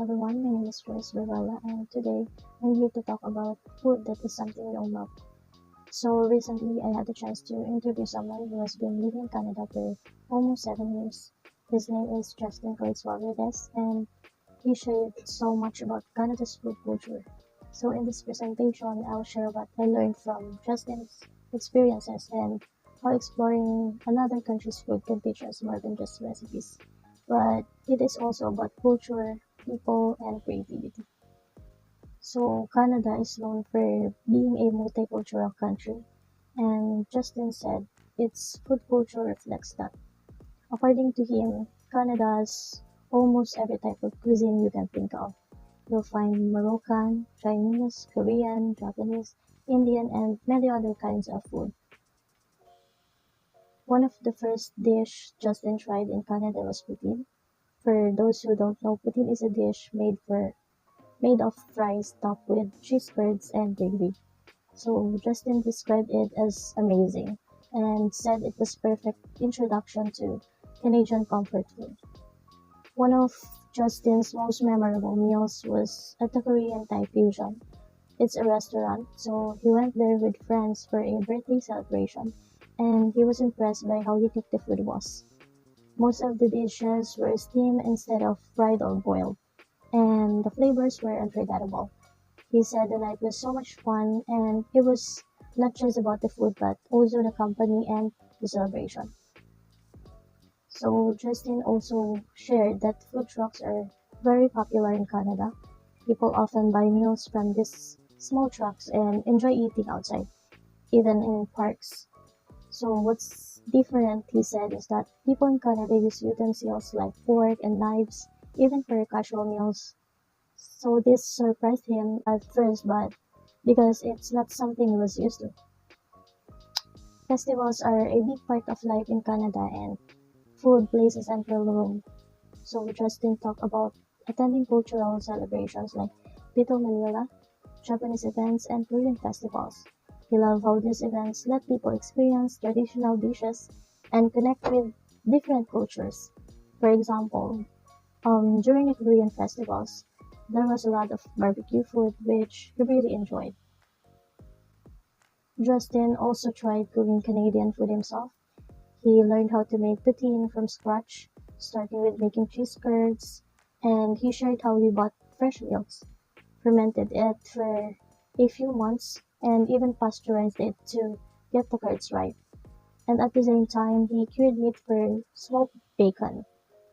everyone, my name is Joyce Rivella, and today I'm here to talk about food that is something we all love. So recently I had the chance to interview someone who has been living in Canada for almost 7 years. His name is Justin Suarez, and he shared so much about Canada's food culture. So in this presentation, I'll share what I learned from Justin's experiences and how exploring another country's food can teach us more than just recipes. But it is also about culture, people, and creativity. So Canada is known for being a multicultural country, and Justin said its food culture reflects that. According to him, Canada has almost every type of cuisine you can think of. You'll find Moroccan, Chinese, Korean, Japanese, Indian, and many other kinds of food. One of the first dish Justin tried in Canada was poutine. For those who don't know, poutine is a dish made of fries topped with cheese curds and gravy. So Justin described it as amazing and said it was perfect introduction to Canadian comfort food. One of Justin's most memorable meals was at the Korean Thai Fusion. It's a restaurant, so he went there with friends for a birthday celebration, and he was impressed by how unique the food was. Most of the dishes were steamed instead of fried or boiled, and the flavors were unforgettable. He said the night was so much fun, and it was not just about the food but also the company and the celebration. So Justin also shared that food trucks are very popular in Canada. People often buy meals from these small trucks and enjoy eating outside, even in parks. So what's different, he said, is that people in Canada use utensils like fork and knives, even for casual meals. So this surprised him at first, but because it's not something he was used to. Festivals are a big part of life in Canada, and food plays a central role. So Justin talked about attending cultural celebrations like Little Manila, Japanese events, and Korean festivals. He loved how these events let people experience traditional dishes and connect with different cultures. For example, during the Korean festivals, there was a lot of barbecue food which he really enjoyed. Justin also tried cooking Canadian food himself. He learned how to make poutine from scratch, starting with making cheese curds, and he shared how he bought fresh milks, fermented it for a few months, and even pasteurized it to get the curds right. And at the same time, he cured meat for smoked bacon.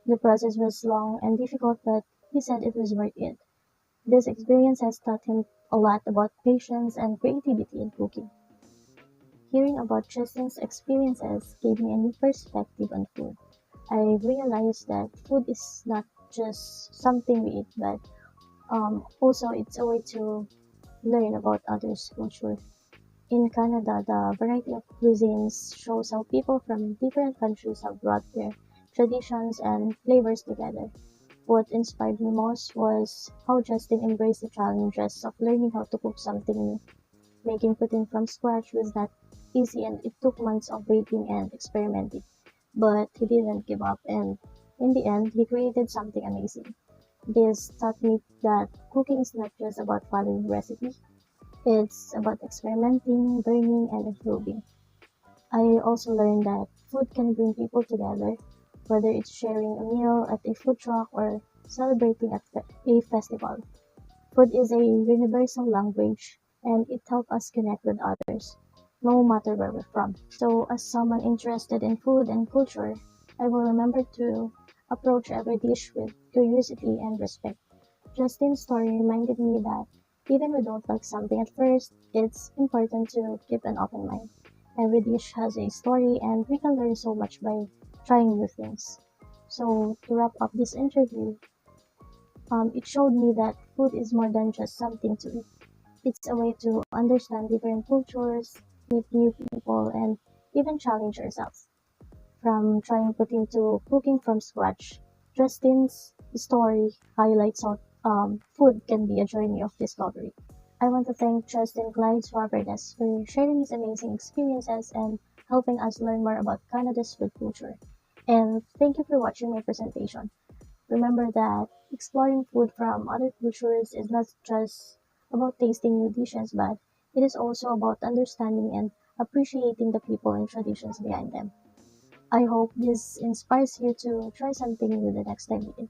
The process was long and difficult, but he said it was worth it. This experience has taught him a lot about patience and creativity in cooking. Hearing about Justin's experiences gave me a new perspective on food. I realized that food is not just something we eat, but also it's a way to learn about others' culture. In Canada, the variety of cuisines shows how people from different countries have brought their traditions and flavors together. What inspired me most was how Justin embraced the challenges of learning how to cook something new. Making poutine from scratch was not easy and it took months of waiting and experimenting. But he didn't give up and in the end he created something amazing. This taught me that cooking is not just about following recipes, it's about experimenting, learning, and improving. I also learned that food can bring people together, whether it's sharing a meal at a food truck or celebrating at a festival. Food is a universal language, and it helps us connect with others, no matter where we're from. So, as someone interested in food and culture, I will remember to approach every dish with curiosity and respect. Justin's story reminded me that even we don't like something at first, it's important to keep an open mind. Every dish has a story, and we can learn so much by trying new things. So, to wrap up this interview, it showed me that food is more than just something to eat. It's a way to understand different cultures, meet new people, and even challenge ourselves. From trying cooking to cooking from scratch, Justin's story highlights how food can be a journey of discovery. I want to thank Justin Clyde Suarez for sharing his amazing experiences and helping us learn more about Canada's food culture. And thank you for watching my presentation. Remember that exploring food from other cultures is not just about tasting new dishes, but it is also about understanding and appreciating the people and traditions behind them. I hope this inspires you to try something new the next time you eat.